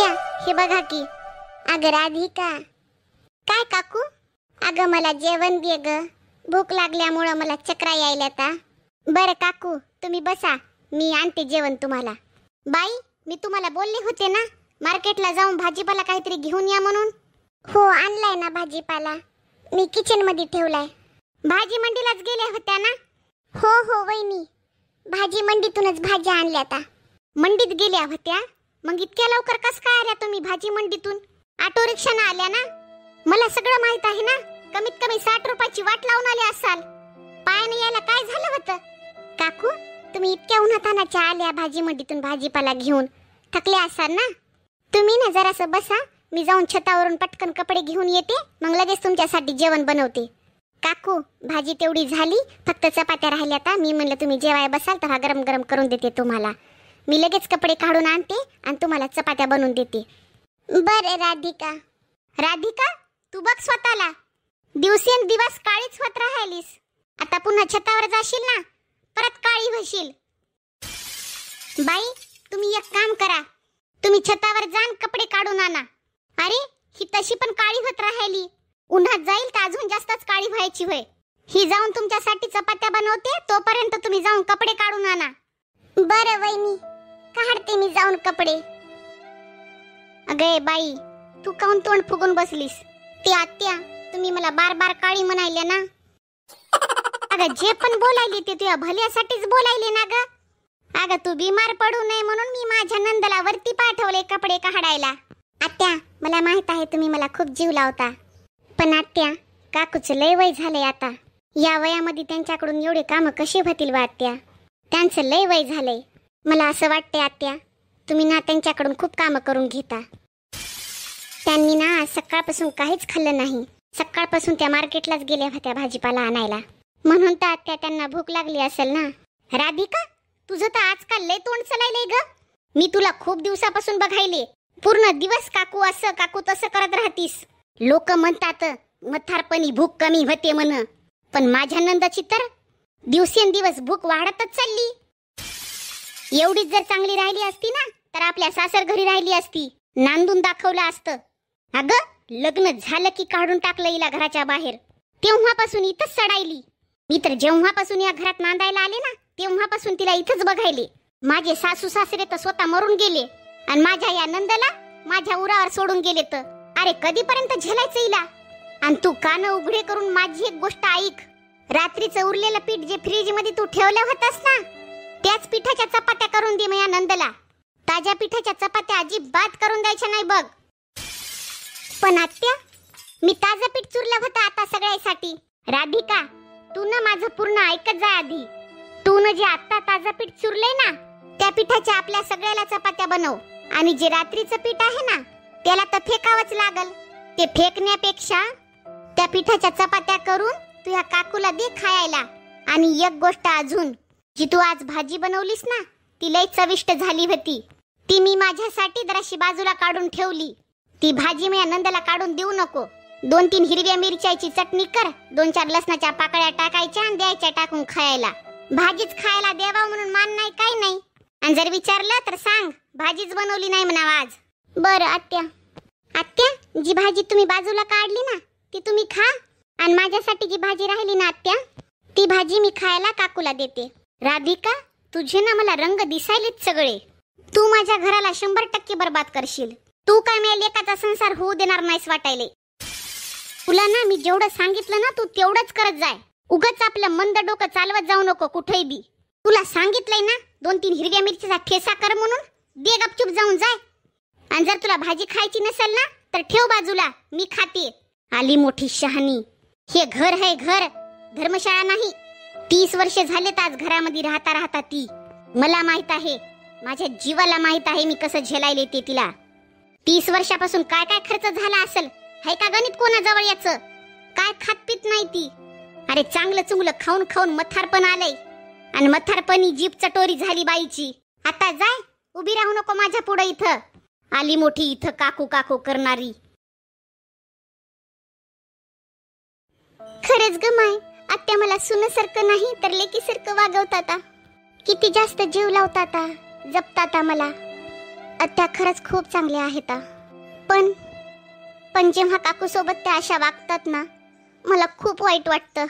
आत्या हे बघा की. अगं राधिका. काय काकू? अगं मला जेवण दे ग, भूक लागल्यामुळं मला चक्रा यायल्याता. बरं काकू तुम्ही बसा, मी आणते जेवण तुम्हाला. बाई मी तुम्हाला बोलले होते ना मार्केटला जाऊन भाजीपाला काहीतरी घेऊन या म्हणून. हो आणलाय ना भाजीपाला, मी किचन मध्ये ठेवलाय. भाजी मंडीलाच गेल्या होत्या ना? हो हो वहिनी, भाजी मंडीतूनच भाज्या आणल्या आता. मंडीत गेल्या होत्या? मग इतक्या लवकर कस काय आल्या तुम्ही भाजी मंडीतून? ऑटो रिक्षाने आल्या ना? मला सगळं माहित आहे ना. कमीत कमी 60 रुपयाची वाट लावून आले असाल. पायाने यायला काय झालं होतं? काकू तुम्ही इतक्या उन्हातानाच्या आल्या भाजी मंडीतून भाजीपाला घेऊन, थकले असाल ना. तुम्ही ना जरासं बसा, मी जाऊन छतावरून पटकन कपडे घेऊन येते, मग लगेच तुमच्यासाठी जेवण बनवते. काकू भाजी तेवढी झाली, फक्त चपात्या राहिल्या. आता मी म्हणलं तुम्ही जेवाय बसाल तर गरम गरम करून देते तुम्हाला. मी लगेच कपडे काढून आणते आणि तुम्हाला चपात्या बनवून देते. बरं राधिका. राधिका तू बघ स्वतःला, दिवसेंदिवस काळीच होत राहिलीस. आता पुन्हा छतावर जाशील ना परत काळी होशील. बाई तुम्ही एक काम करा, तुम्ही छतावर जाऊन कपडे काढून आणा. अरे ही तशी पण काळी होत राहिली, उन्हात जाईल तर अजून जास्तच काळी व्हायची होय. ही जाऊन तुमच्यासाठी चपात्या बनवते, तोपर्यंत तुम्ही जाऊन कपडे काढून आणा. बरं वहिनी, काढते मी जाऊन कपडे. अगे बाई तू काऊन तोंड फुगून बसलीस? ती आत्या तुम्ही मला बार बार काळी म्हणायले ना. अगं जे पण बोलायली ते तुझ्या भल्यासाठीच बोलायले ना ग. अगं तू बीमार पडू नये म्हणून मी माझ्या नंदला वरती पाठवले कपडे काढायला. आत्या मला माहित आहे तुम्ही मला खूप जीव लावता, पण आत्या काकूचं लय वय झालंय आता. या वयामध्ये त्यांच्याकडून एवढे काम कसे होतील बा आत्या? त्यांचं लय वय झालंय. मला असं वाटतंय आत्या तुम्ही ना त्यांच्याकडून खूप काम करून घेता. त्यांनी ना सकाळपासून काहीच खाल्लं नाही. सकाळपासून त्या मार्केटलाच गेल्या होत्या भाजीपाला आणायला, म्हणून तर आत्या त्यांना भूक लागली असेल ना. राधिका तुझं तर आजकाल लय तोंड चलायलंय ग. मी तुला खूप दिवसापासून बघायले, पूर्ण दिवस काकू असं काकू तसं करत राहतीस. लोक म्हणतात म्हातारपणी भूक कमी होते म्हण, पण माझ्या नंदाची तर दिवसेंदिवस भूक वाढतच चालली. एवढीच जर चांगली राहिली असती ना तर आपल्या सासर घरी राहिली असती, नांदून दाखवलं असतं. अगं लग्न झालं की काढून टाकलं हिला घराच्या बाहेर, तेव्हापासून इथंच सडायली. मी तर जेव्हापासून या घरात नांदायला आले ना तेव्हापासून तिला इथंच बघायले. माझे सासू सासरे तर स्वतः मरून गेले आणि माझ्या या नंदाला माझ्या उरावर सोडून गेले. तर अरे कधीपर्यंत झेलायचं हिला? आणि तू कान उघडे करून माझी एक गोष्ट ऐक. रात्रीचं उरलेलं पीठ जे फ्रीज मध्ये तू ठेवलं होतस ना, त्याच पिठाच्या चपात्या करून दे माझ्या नंदला. ताज्या पिठाच्या चपात्या अजिबात करून द्यायच्या नाही बघ. पण आत्या मी ताजं पीठ चुरलं होतं आता सगळ्यासाठी. राधिका तू ना माझं पूर्ण ऐकत जा आधी. तू न जे आता ताजं पीठ चुरलंय ना त्या पिठाच्या आपल्या सगळ्याला चपात्या बनव. आणि जे रात्रीचं पीठ आहे ना त्याला तर फेकावंच लागल. ते फेकण्यापेक्षा त्या पिठाच्या चपात्या करून तुझ्या काकूला दे खायला. आणि एक गोष्ट अजून, जी तू आज भाजी बनवलीस ना ती लय चविष्ट झाली होती. ती मी माझ्यासाठी जराशी बाजूला काढून ठेवली. ती भाजी मी नंदला काढून देऊ नको. 2-3 हिरव्या मिरच्याची चटणी कर, 2-4 लसणाच्या पाकळ्या टाकायच्या आणि द्यायच्या टाकून खायला. भाजीच खायला देवा म्हणून मान नाही काही नाही. आणि जर विचारलं तर सांग भाजीच बनवली नाही म्हणावं आज. बरं आत्या. आत्या जी भाजी तुम्ही बाजूला काढली ना ती तुम्ही खा, आणि माझ्यासाठी जी भाजी राहिली ना आत्या ती भाजी मी खायला काकूला देते. राधिका तुझे ना मला रंग दिसायलेत सगळे. तू माझ्या घराला 100% बर्बाद करशील. तू काय माझ्या लेकाचा संसार होऊ देणार नाहीस वाटायले. तुला ना मी जेवढं सांगितलं ना तू तेवढंच करत जाय. उगाच आपलं मंद डोकं चालवत जाऊ नको कुठेही बी. तुला सांगितलंय ना 2-3 हिरव्या मिरचीचा ठेसा कर म्हणून, दे गपचूप जाऊन जाय. आणि जर तुला भाजी खायची नसेल ना तर ठेव बाजूला, मी खाते. आली मोठी शहाणी. हे घर है घर, धर्मशाळा नाही. 30 वर्ष झालेत आज घरामध्ये राहता राहता ती. मला माहित आहे, माझ्या जीवाला माहित आहे मी कसं झेलायले ते तिला. 30 वर्षापासून काय काय खर्च झाला असेल हाय का गणित कोणाजवळ याचं? काय खात पित नाही ती. अरे चांगलं चुंगलं खाऊन खाऊन मथारपण आलंय, आणि मथारपणी जीभ चटोरी झाली बाईची. आता जाय, उभी राहू नको माझ्या पुढे. इथं आली मोठी इथं काकू काकू करणारी. खरंच ग माय, आत्या मला सुनेसारखं नाही तर लेकीसारखं वागवतात. किती जास्त जीव लावतात, जपतात मला. आत्या खरंच खूप चांगल्या आहेत. पण पण जेव्हा काकू सोबत त्या अशा वागतात ना, मला खूप वाईट वाटतं.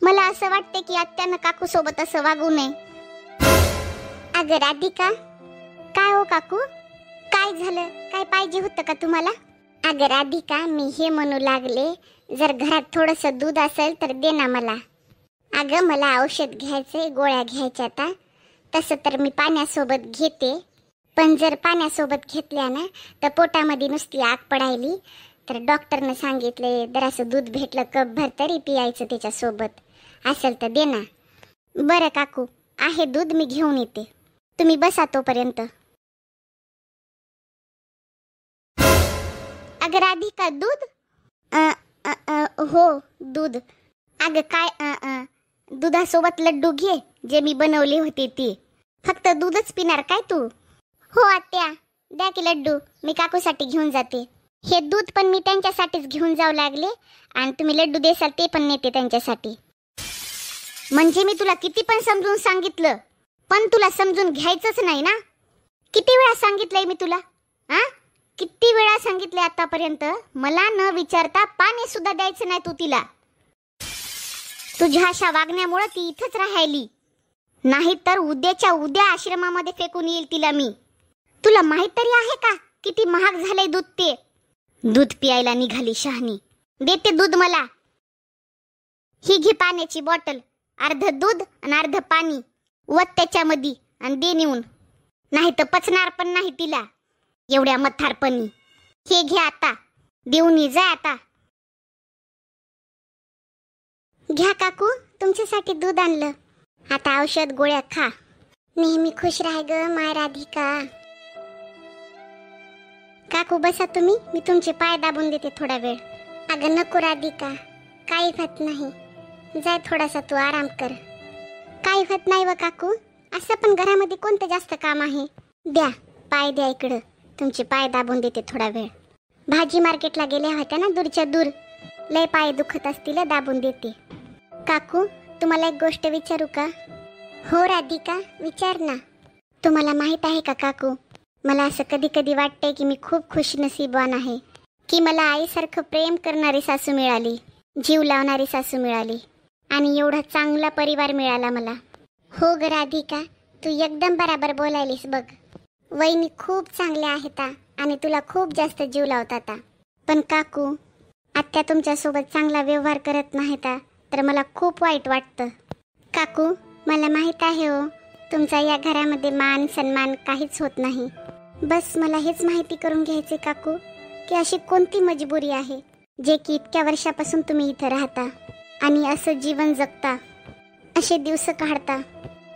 मला असं वाटते की आत्यानं काकू सोबत असं वागू नये. अगं राधिका, काय हो काकू, काय झालं? काय पाहिजे होतं का तुम्हाला? अगं राधिका, मी हे म्हणू लागले, जर घरात थोडंसं दूध असेल तर दे ना मला. अगं मला औषध घ्यायचे, गोळ्या घ्यायच्या. आता तसं तर मी पाण्यासोबत घेते, पण जर पाण्यासोबत घेतल्या ना तर पोटामध्ये नुसती आग पडायली. तर डॉक्टरनं सांगितले जरासं दूध भेटलं कपभर तरी पियायचं त्याच्यासोबत. असेल तर दे ना. बरं काकू, आहे दूध, मी घेऊन येते. तुम्ही बसा तोपर्यंत. अगं राधिका, दूध? हो दूध. अगं काय, दुधासोबत लड्डू घे, जे मी बनवली होती ती. फक्त दूधच पिणार काय तू? हो आत्या, द्या की लड्डू, मी काकूसाठी घेऊन जाते. हे दूध पण मी त्यांच्यासाठीच घेऊन जाऊ लागले, आणि तुम्ही लड्डू देसाल ते पण नेते त्यांच्यासाठी. म्हणजे मी तुला किती पण समजून सांगितलं, पण तुला समजून घ्यायचंच नाही ना? किती वेळा सांगितलंय मी तुला? किती वेळा सांगितले आतापर्यंत? मला न विचारता पाणी सुद्धा द्यायचं नाही तू तिला. तुझ्या अशा वागण्यामुळे ती इथंच राहायली, नाही तर उद्याच्या उद्या आश्रमामध्ये फेकून येईल तिला मी. तुला माहित तरी आहे का किती महाग झालंय दूध? ते दूध पियायला निघाली शहाणी. देते दूध मला. ही घे पाण्याची बॉटल, अर्ध दूध आणि अर्ध पाणी वत त्याच्यामध्ये आणि दे नेऊन, नाही तर पचणार पण नाही तिला एवढ्या मथारपणी. हे घे आता, देऊन ये जा आता. घ्या काकू, तुमच्यासाठी दूध आणलं. आता औषध गोळ्या खा. नेहमी खुश राह ग माय राधिका. काकू बसा तुम्ही, मी तुमचे पाय दाबून देते थोडा वेळ. अगं नको राधिका, काही होत नाही, जाय थोडासा तू आराम कर. काही होत नाही व काकू, असं पण घरामध्ये कोणतं जास्त काम आहे? द्या पाय, द्या इकडं, तुमचे पाय दाबून देते थोडा वेळ. भाजी मार्केटला गेल्या होत्या ना, दूरच्या दूर, लय पाय दुखत असतील, दाबून देते. काकू तुम्हाला एक गोष्ट विचारू का? हो राधिका, विचार ना. तुम्हाला माहित आहे का काकू, मला असं कधी कधी वाटतंय की मी खूप खुशनसीबवान आहे, की मला आईसारखं प्रेम करणारी सासू मिळाली, जीव लावणारी सासू मिळाली, आणि एवढा चांगला परिवार मिळाला मला. हो ग राधिका, तू एकदम बराबर बोलायलीस बघ. वहिनी खूप चांगल्या आहेत आणि तुला खूप जास्त जीव लावतात. पण काकू, आत्या तुमच्यासोबत चांगला व्यवहार करत नाहीत तर मला खूप वाईट वाटतं. काकू मला माहित आहे हो, तुमचा या घरामध्ये मान सन्मान काहीच होत नाही. बस मला हेच माहिती करून घ्यायचे काकू, की अशी कोणती मजबुरी आहे जे की इतक्या वर्षापासून तुम्ही इथं राहता आणि असं जीवन जगता, असे दिवस काढता.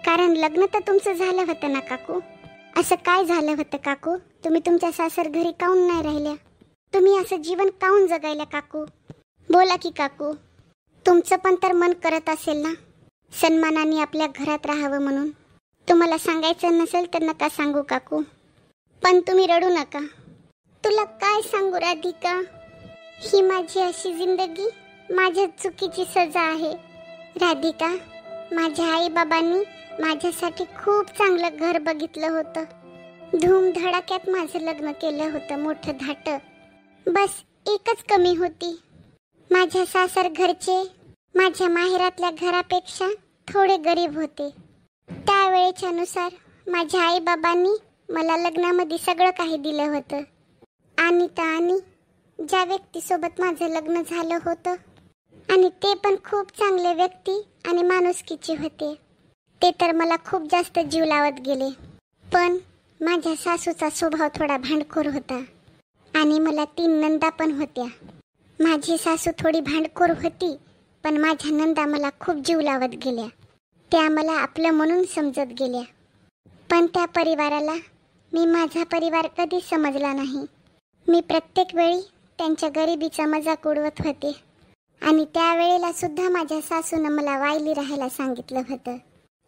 कारण लग्न तर तुमचं झालं होतं ना काकू? असं काय झालं होतं काकू? तुम्ही तुमच्या सासर घरी काऊन नाही राहिल्या? तुम्ही असं जीवन काऊन जगायला काकू? बोला की काकू, तुमचं पण तर मन करत असेल ना सन्मानाने आपल्या घरात राहावं म्हणून. तुम्हाला सांगायचं नसेल तर नका सांगू काकू, पण तुम्ही रडू नका. तुला काय सांगू राधिका, ही माझी अशी जिंदगी माझ्या चुकीची सजा आहे. राधिका, माझ्या आई बाबांनी माझ्यासाठी खूप चांगलं घर बघितलं होतं, धूमधडाक्यात माझं लग्न केलं होतं, मोठं धाट. बस एकच कमी होती, माझ्या सासर घरचे माझ्या माहेरातल्या घरापेक्षा थोडे गरीब होते. त्यावेळेच्या नुसार माझ्या आई बाबांनी मला लग्नामध्ये सगळं काही दिलं होतं. आणि ज्या व्यक्तीसोबत माझं लग्न झालं होतं, आणि ते पण खूप चांगले व्यक्ती आणि माणुसकीचे होते, ते तर मला खूप जास्त जीव लावत गेले. पण माझ्या सासूचा स्वभाव थोडा भांडखोर होता, आणि मला 3 नंदा पण होत्या. माझी सासू थोडी भांडखोर होती, पण माझ्या नंदा मला खूप जीव लावत गेल्या. त्या मला आपलं म्हणून समजत गेल्या. पण त्या परिवाराला मी माझा परिवार कधीच समजला नाही. मी प्रत्येक वेळी त्यांच्या गरिबीचा मजाक उडवत होते, आणि त्यावेळेला सुद्धा माझ्या सासूनं मला वायली राहायला सांगितलं होतं,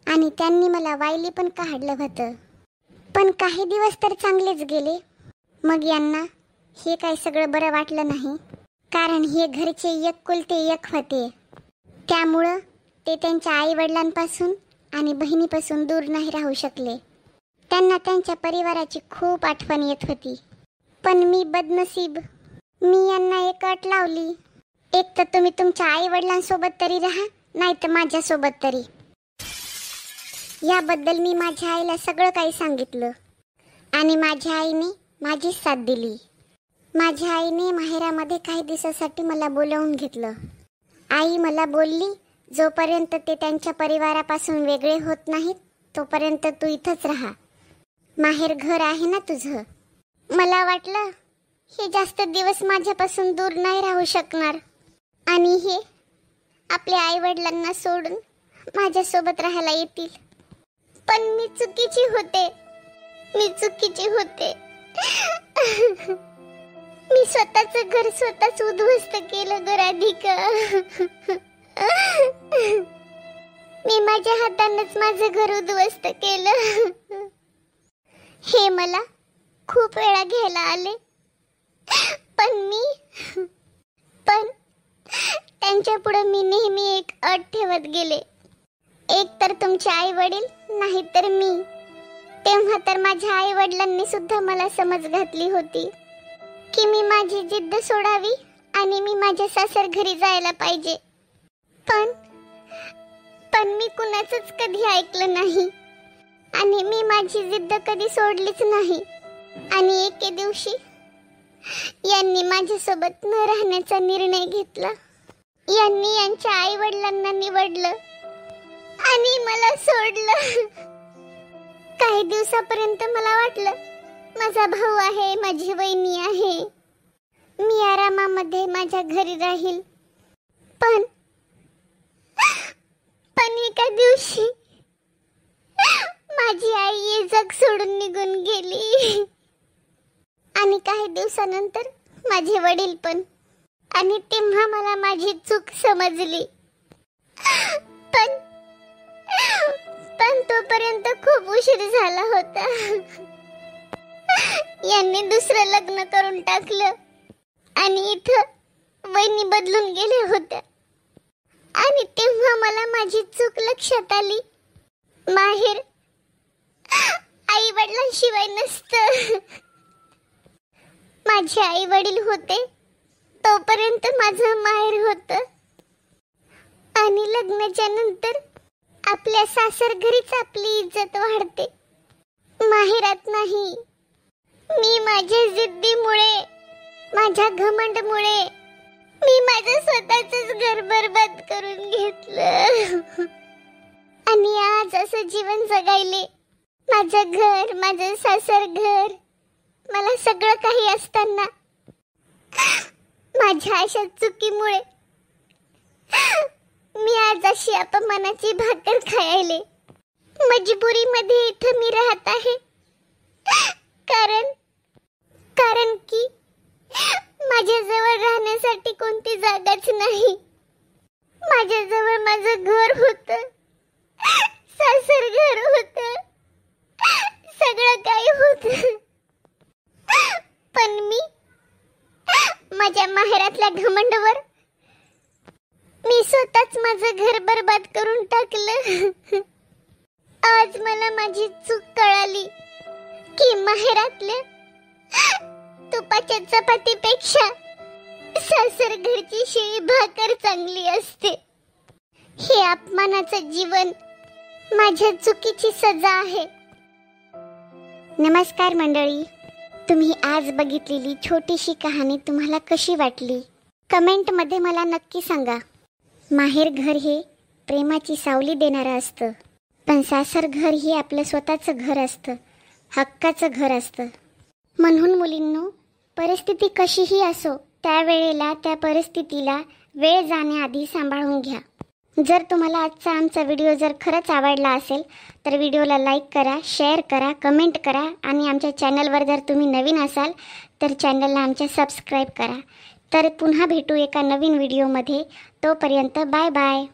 आणि त्यांनी मला वायली पण काढलं होतं. पण काही दिवस तर चांगलेच गेले. मग यांना हे काही सगळं बरं वाटलं नाही, कारण हे घरचे एकुलते एक होते. त्यामुळं ते त्यांच्या आई वडिलांपासून आणि बहिणीपासून दूर नाही राहू शकले. त्यांना त्यांच्या परिवाराची खूप आठवण येत होती. पण मी बदनसीब, मी यांना एक अट लावली, एक तर तुम्ही तुमच्या आई वडिलांसोबत तरी राहा, नाही तर माझ्यासोबत तरी. याबद्दल मी माझ्या आईला सगळं काही सांगितलं आणि माझ्या आईने माझी साथ दिली. माझ्या आईने माहेरामध्ये काही दिवसासाठी मला बोलावून घेतलं. आई मला बोलली, जोपर्यंत ते त्यांच्या परिवारापासून वेगळे होत नाहीत तोपर्यंत तू इथंच राहा. माहेर घर आहे ना तुझं. मला वाटलं हे जास्त दिवस माझ्यापासून दूर नाही राहू शकणार आणि हे आपल्या आई वडिलांना सोडून माझ्यासोबत राहायला येतील. पण मी चुकीची होते. मी स्वतःचं घर स्वतःच उद्ध्वस्त केलं ग राधिका. मी माझ्या हातानेच माझं घर उद्ध्वस्त केलं. हे मला खूप वेळा घ्यायला आले, पण त्यांच्या पुढे मी नेहमी एक अट ठेवत गेले, एक तर तुमचे आई वडील नाही तर मी. तेव्हा तर माझ्या आई वडिलांनी सुद्धा मला समज घातली होती की मी माझी जिद्द सोडावी आणि मी माझ्या सासर घरी जायला पाहिजे. पण मी कुणाचंच कधी ऐकलं नाही आणि मी माझी जिद्द कधी सोडलीच नाही. आणि एके दिवशी यांनी माझ्यासोबत न राहण्याचा निर्णय घेतला. यांनी यांच्या आई वडिलांना निवडलं आणि मला सोडलं. काही दिवसापर्यंत मला वाटलं माझा भाऊ आहे, माझी वहिनी आहे, मी आरामामध्ये माझ्या घरी राहील. पण एका दिवशी माझी आई हे जग सोडून निघून गेली आणि काही दिवसानंतर माझे वडील पण. आणि तेव्हा मला माझी चूक समजली. पण तोपर्यंत खूप उशीर झाला होता. यांनी दुसरं लग्न करून टाकलं आणि इथं वहिनी बदलून गेल्या होत्या. आणि तेव्हा मला माझी चूक लक्षात आली. माहेर आई वडिलांशिवाय नसतं. माझे आई वडील होते तोपर्यंत माझं माहेर होतं आणि लग्नाच्या नंतर आपल्या सासर घरीच आपली इज्जत वाढते, माहेरात नाही. मी माझ्या जिद्दीमुळे, माझ्या घमंडमुळे मी माझं स्वतःचंच घर बर्बाद करून घेतलं आणि आज असं जीवन जगायले. माझं घर, माझं सासर घर, मला सगळं काही असताना माझ्या अशा चुकीमुळे मी आज अशी अपमानाची भाकर खायले. मजबुरीमध्ये इथं मी राहत आहे कारण की माझ्याजवळ राहण्यासाठी कोणती जागाच नाही. माझ्याजवळ माझं घर होतं, सासर घर होतं, सगळं काही होतं. पण मी माझ्या माहेरातल्या घमंडावर मी स्वतःच माझं घर बर्बाद करून टाकलं. आज मला माझी चूक कळाली की माहेरातल्या तुपाच्या चपातीपेक्षा सासर घरची शिळी भाकर चांगली असते. हे अपमानाचं जीवन माझ्या चुकीची सजा आहे. नमस्कार मंडळी, तुम्ही आज बघितलेली छोटीशी कहाणी तुम्हाला कशी वाटली कमेंटमध्ये मला नक्की सांगा. माहेर घर हे प्रेमाची सावली देणारं असतं, पण सासर घर हे आपलं स्वतःचं घर असतं, हक्काचं घर असतं. म्हणून मुलींनो, परिस्थिती कशीही असो त्यावेळेला त्या परिस्थितीला वेळ जाण्याआधी सांभाळून घ्या. जर तुम्हाला आजचा आमचा व्हिडिओ जर खरंच आवडला असेल तर व्हिडिओला लाईक करा, शेअर करा, कमेंट करा आणि आमच्या चॅनलवर जर तुम्ही नवीन असाल तर चॅनलला आमच्या सबस्क्राईब करा. तर पुन्हा भेटू एका नवीन व्हिडिओमध्ये. तोपर्यंत बाय बाय.